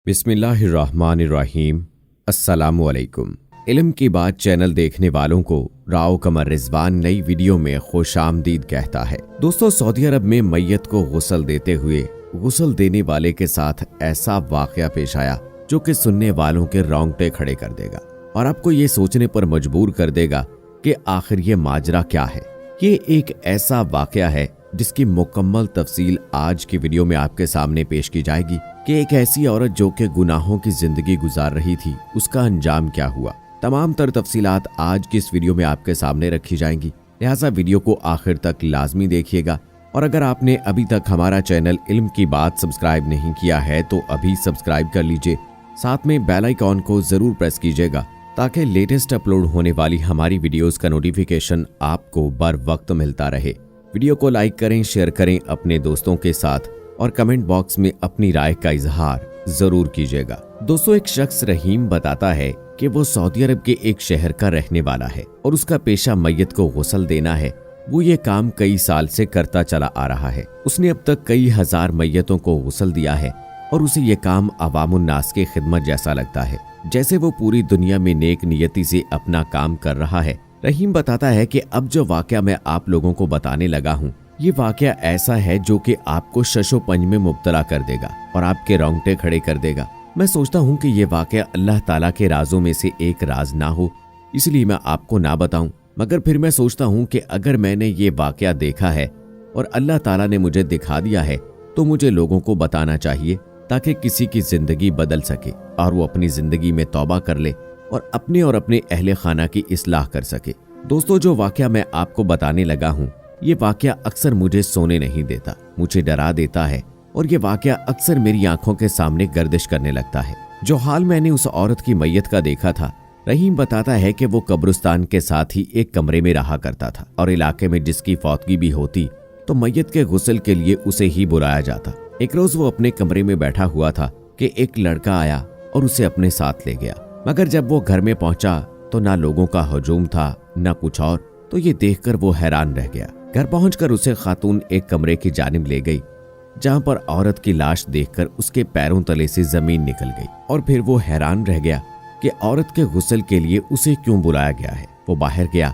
बिस्मिल्लाहिर्रहमानिर्रहीम। अस्सलामुअलैकुम। इल्म की बात चैनल देखने वालों को राव कमर रिजवान नई वीडियो में खुशामदीद कहता है। दोस्तों, सऊदी अरब में मैयत को गुस्ल देते हुए गुस्ल देने वाले के साथ ऐसा वाकया पेश आया जो कि सुनने वालों के रोंगटे खड़े कर देगा और आपको ये सोचने पर मजबूर कर देगा कि आखिर ये माजरा क्या है। ये एक ऐसा वाकया है जिसकी मुकम्मल तफसील आज की वीडियो में आपके सामने पेश की जाएगी कि एक ऐसी औरत जो कि गुनाहों की जिंदगी गुजार रही थी, उसका अंजाम क्या हुआ। तमाम तर तफसीलात आज की इस वीडियो में आपके सामने रखी जाएंगी, लिहाजा वीडियो को आखिर तक लाजमी देखिएगा। और अगर आपने अभी तक हमारा चैनल इल्म की बात सब्सक्राइब नहीं किया है तो अभी सब्सक्राइब कर लीजिए, साथ में बेल आइकॉन को जरूर प्रेस कीजिएगा ताकि लेटेस्ट अपलोड होने वाली हमारी वीडियोस का नोटिफिकेशन आपको बर वक्त मिलता रहे। वीडियो को लाइक करें, शेयर करें अपने दोस्तों के साथ और कमेंट बॉक्स में अपनी राय का इजहार जरूर कीजिएगा। दोस्तों, एक शख्स रहीम बताता है कि वो सऊदी अरब के एक शहर का रहने वाला है और उसका पेशा मैयत को गुस्ल देना है। वो ये काम कई साल से करता चला आ रहा है। उसने अब तक कई हजार मैयतों को गुस्ल दिया है और उसे ये काम अवामुन नास की खिदमत जैसा लगता है, जैसे वो पूरी दुनिया में नेक नियति से अपना काम कर रहा है। रहीम बताता है कि अब जो वाकया मैं आप लोगों को बताने लगा हूँ, ये वाकया ऐसा है जो कि आपको शशोपंज में मुब्तला कर देगा और आपके रोंगटे खड़े कर देगा। मैं सोचता हूँ कि ये वाकया अल्लाह ताला के राजों में से एक राज ना हो, इसलिए मैं आपको ना बताऊं। मगर फिर मैं सोचता हूँ कि अगर मैंने ये वाकया देखा है और अल्लाह ताला ने मुझे दिखा दिया है तो मुझे लोगों को बताना चाहिए ताकि किसी की जिंदगी बदल सके और वो अपनी जिंदगी में तौबा कर ले और अपने अहले खाना की इस्लाह कर सके। दोस्तों, जो वाकया मैं आपको बताने लगा हूँ, ये वाकया अक्सर मुझे सोने नहीं देता, मुझे डरा देता है और ये वाकया अक्सर मेरी आंखों के सामने गर्दिश करने लगता है। जो हाल मैंने उस औरत की मैयत का देखा था, रहीम बताता है कि वो कब्रिस्तान के साथ ही एक कमरे में रहा करता था और इलाके में जिसकी फौतगी भी होती तो मैयत के गुस्ल के लिए उसे ही बुलाया जाता। एक रोज वो अपने कमरे में बैठा हुआ था कि एक लड़का आया और उसे अपने साथ ले गया। मगर जब वो घर में पहुंचा तो ना लोगों का हजूम था ना कुछ और, तो ये देखकर वो हैरान रह गया। घर पहुंचकर उसे खातून एक कमरे की जानिब ले गई जहां पर औरत की लाश देखकर उसके पैरों तले से जमीन निकल गई और फिर वो हैरान रह गया कि औरत के गुस्ल के लिए उसे क्यों बुलाया गया है। वो बाहर गया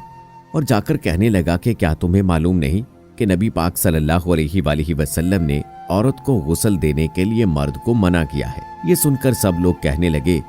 और जाकर कहने लगा कि क्या तुम्हें मालूम नहीं कि नबी पाक सल्लल्लाहु अलैहि वसल्लम ने औरत को गुस्ल देने के लिए मर्द को मना किया है। ये सुनकर सब लोग कहने लगे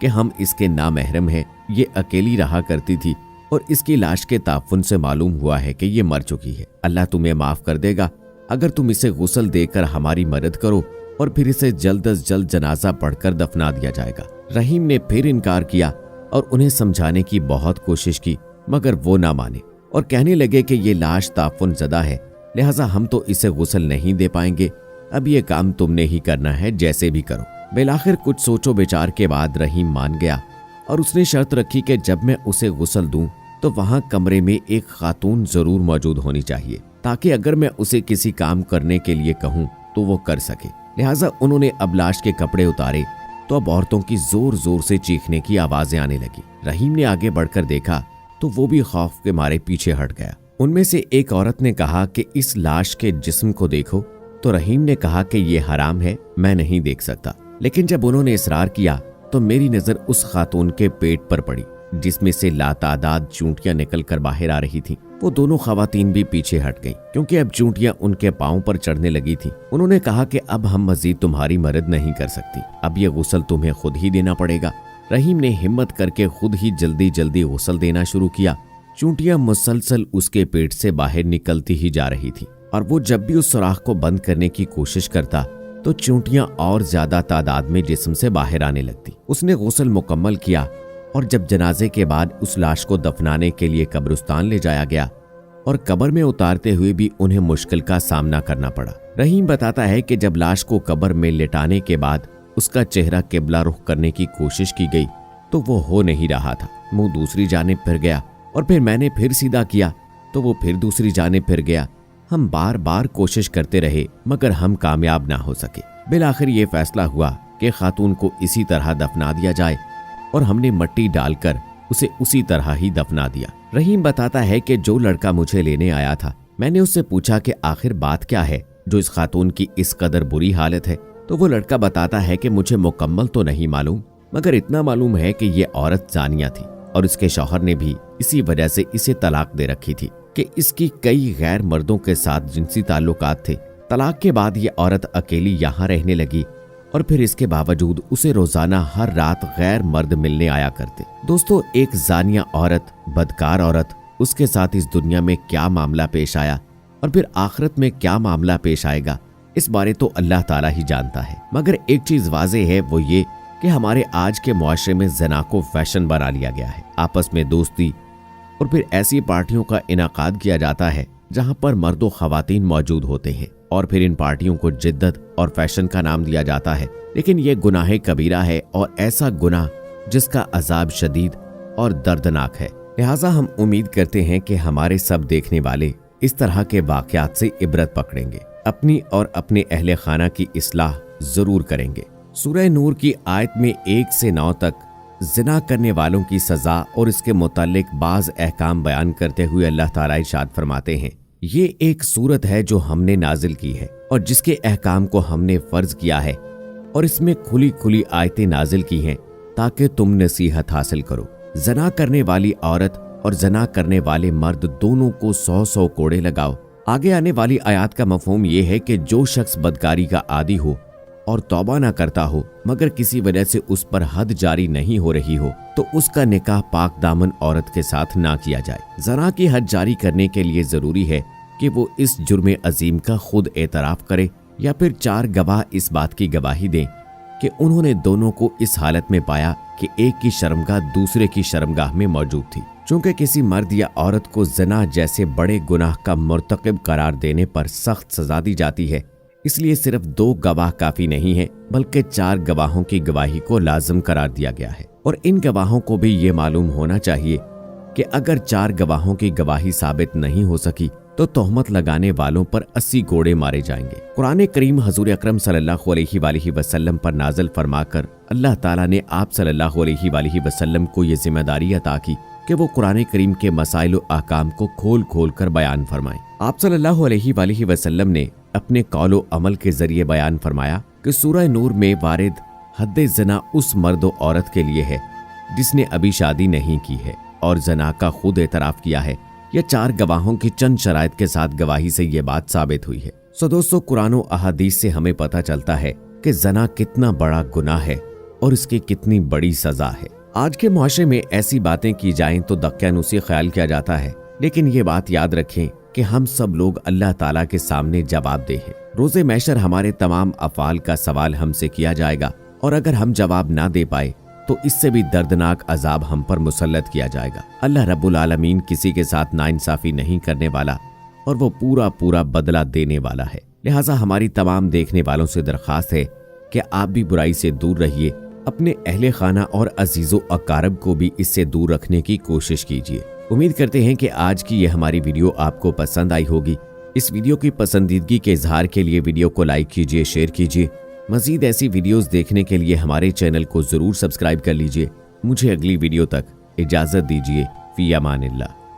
कि हम इसके नामहरम हैं, ये अकेली रहा करती थी और इसकी लाश के ताफुन से मालूम हुआ है कि ये मर चुकी है। अल्लाह तुम्हें माफ कर देगा अगर तुम इसे गुस्ल देकर हमारी मदद करो और फिर इसे जल्द अज जल्द जनाजा पढ़कर दफना दिया जाएगा। रहीम ने फिर इनकार किया और उन्हें समझाने की बहुत कोशिश की, मगर वो ना माने और कहने लगे कि ये लाश ताफुन ज़दा है, लिहाजा हम तो इसे गुस्ल नहीं दे पाएंगे। अब ये काम तुमने ही करना है, जैसे भी करो। बिलाखिर कुछ सोचो विचार के बाद रहीम मान गया और उसने शर्त रखी कि जब मैं उसे गुस्ल दूं तो वहां कमरे में एक खातून जरूर मौजूद होनी चाहिए ताकि अगर मैं उसे किसी काम करने के लिए कहूं तो वो कर सके। लिहाजा उन्होंने अब लाश के कपड़े उतारे तो अब औरतों की जोर जोर से चीखने की आवाजें आने लगी। रहीम ने आगे बढ़कर देखा तो वो भी खौफ के मारे पीछे हट गया। उनमें से एक औरत ने कहा कि इस लाश के जिस्म को देखो, तो रहीम ने कहा कि ये हराम है, मैं नहीं देख सकता। लेकिन जब उन्होंने इसरार किया तो मेरी नजर उस खातून के पेट पर पड़ी जिसमें से लातादाद चूंटियां निकल कर बाहर आ रही थीं। वो दोनों खवातीन भी पीछे हट गईं क्योंकि अब चूंटियां उनके पांव पर चढ़ने लगी थीं। उन्होंने कहा कि अब हम मजीद तुम्हारी मदद नहीं कर सकती, अब ये गुस्ल तुम्हें खुद ही देना पड़ेगा। रहीम ने हिम्मत करके खुद ही जल्दी जल्दी गुस्ल देना शुरू किया। चूंटियां मुसलसल उसके पेट से बाहर निकलती ही जा रही थी और वो जब भी उस सुराख को बंद करने की कोशिश करता तो चूंटियां और ज्यादा तादाद में जिस्म से बाहर आने लगती। उसने गुस्ल मुकम्मल किया और जब जनाजे के बाद उस लाश को दफनाने के लिए कब्रिस्तान ले जाया गया और कब्र में उतारते हुए भी उन्हें मुश्किल का सामना करना पड़ा। रहीम बताता है कि जब लाश को कब्र में लेटाने के बाद उसका चेहरा किबला रुख करने की कोशिश की गई तो वो हो नहीं रहा था। मुंह दूसरी जानिब फिर गया और फिर मैंने फिर सीधा किया तो वो फिर दूसरी जानिब फिर गया। हम बार बार कोशिश करते रहे मगर हम कामयाब ना हो सके। बिलाखिर ये फैसला हुआ कि खातून को इसी तरह दफना दिया जाए और हमने मिट्टी डालकर उसे उसी तरह ही दफना दिया। रहीम बताता है कि जो लड़का मुझे लेने आया था, मैंने उससे पूछा कि आखिर बात क्या है जो इस खातून की इस कदर बुरी हालत है। तो वो लड़का बताता है कि मुझे मुकम्मल तो नहीं मालूम, मगर इतना मालूम है कि ये औरत जानिया थी और इसके शौहर ने भी इसी वजह से इसे तलाक दे रखी थी कि इसकी कई गैर मर्दों के साथ जिनसी ताल्लुकात थे। तलाक के बाद ये औरत अकेली यहाँ रहने लगी और फिर इसके बावजूद उसे रोजाना हर रात गैर मर्द मिलने आया करते। दोस्तों, एक जानिया औरत, बदकार औरत, उसके साथ इस दुनिया में क्या मामला पेश आया और फिर आखिरत में क्या मामला पेश आएगा, इस बारे तो अल्लाह ताला ही जानता है। मगर एक चीज वाज़ेह है, वो ये कि हमारे आज के मुआशरे में ज़िना को फैशन बना लिया गया है। आपस में दोस्ती और फिर ऐसी पार्टियों का इनाकाद किया जाता है जहां पर मर्द व खवातीन मौजूद होते हैं और फिर इन पार्टियों को जिद्दत और फैशन का नाम दिया जाता है। लेकिन ये गुनाह कबीरा है और ऐसा गुनाह जिसका अजाब शदीद और दर्दनाक है। लिहाजा हम उम्मीद करते हैं कि हमारे सब देखने वाले इस तरह के वाकयात से इबरत पकड़ेंगे, अपनी और अपने अहले खाना की इस्लाह जरूर करेंगे। सूरह नूर की आयत में 1 से 9 तक जिना करने वालों की सजा और इसके मुतालिक बाज अहकाम बयान करते हुए अल्लाह ताला इरशाद फरमाते हैं, ये एक सूरत है जो हमने नाजिल की है और जिसके अहकाम को हमने फर्ज किया है और इसमें खुली खुली आयतें नाजिल की हैं ताकि तुम नसीहत हासिल करो। जना करने वाली औरत और जना करने वाले मर्द दोनों को 100 कोड़े लगाओ। आगे आने वाली आयत का मफहूम ये है कि जो शख्स बदकारी का आदी हो और तौबा ना करता हो मगर किसी वजह से उस पर हद जारी नहीं हो रही हो तो उसका निकाह पाक दामन औरत के साथ ना किया जाए। जना की हद जारी करने के लिए जरूरी है कि वो इस जुर्म अजीम का खुद एतराफ करे या फिर 4 गवाह इस बात की गवाही दें कि उन्होंने दोनों को इस हालत में पाया कि एक की शर्मगाह दूसरे की शर्मगाह में मौजूद थी। चूंकि किसी मर्द या औरत को जना जैसे बड़े गुनाह का मुर्तकिब करार देने पर सख्त सजा दी जाती है, इसलिए सिर्फ 2 गवाह काफी नहीं है बल्कि 4 गवाहों की गवाही को लाजम करार दिया गया है। और इन गवाहों को भी ये मालूम होना चाहिए कि अगर 4 गवाहों की गवाही साबित नहीं हो सकी तो तोहमत लगाने वालों पर 80 कोड़े मारे जाएंगे। कुरान करीम हजूर अकरम सल्लल्लाहु अलैहि वसल्लम पर नाज़िल फरमाकर अल्लाह ताला ने आप सल्लल्लाहु अलैहि वसल्लम को ये जिम्मेदारी अता की कि वो कुरान करीम के मसाइल व अहकाम को खोल खोल कर बयान फरमाएं। आप सल्लल्लाहु अलैहि वसल्लम ने अपने कौल व अमल के जरिए बयान फरमाया कि सूरह नूर में वारिद हद जना उस मर्द व औरत के लिए है जिसने अभी शादी नहीं की है और जना का खुद एतराफ किया है या 4 गवाहों की चंद शराइत के साथ गवाही से ये बात साबित हुई है। सो दोस्तों, कुरान व अहादीस से हमें पता चलता है कि जना कितना बड़ा गुनाह है और इसकी कितनी बड़ी सजा है। आज के मुआशरे में ऐसी बातें की जाएं तो दक्यानूसी ख्याल किया जाता है, लेकिन ये बात याद रखें कि हम सब लोग अल्लाह ताला के सामने जवाबदेह हैं। रोज़े महशर हमारे तमाम अफ़ाल का सवाल हमसे किया जाएगा और अगर हम जवाब ना दे पाए तो इससे भी दर्दनाक अजाब हम पर मुसल्लत किया जाएगा। अल्लाह रब्बुल आलमीन किसी के साथ नाइंसाफी नहीं करने वाला और वो पूरा पूरा बदला देने वाला है। लिहाजा हमारी तमाम देखने वालों से दरख्वास्त है कि आप भी बुराई से दूर रहिए, अपने अहले खाना और अजीज़ो अकारब को भी इससे दूर रखने की कोशिश कीजिए। उम्मीद करते हैं कि आज की ये हमारी वीडियो आपको पसंद आई होगी। इस वीडियो की पसंदीदगी के इजहार के लिए वीडियो को लाइक कीजिए, शेयर कीजिए। मजीद ऐसी वीडियोस देखने के लिए हमारे चैनल को जरूर सब्सक्राइब कर लीजिए। मुझे अगली वीडियो तक इजाजत दीजिए। फी अमानिल्लाह।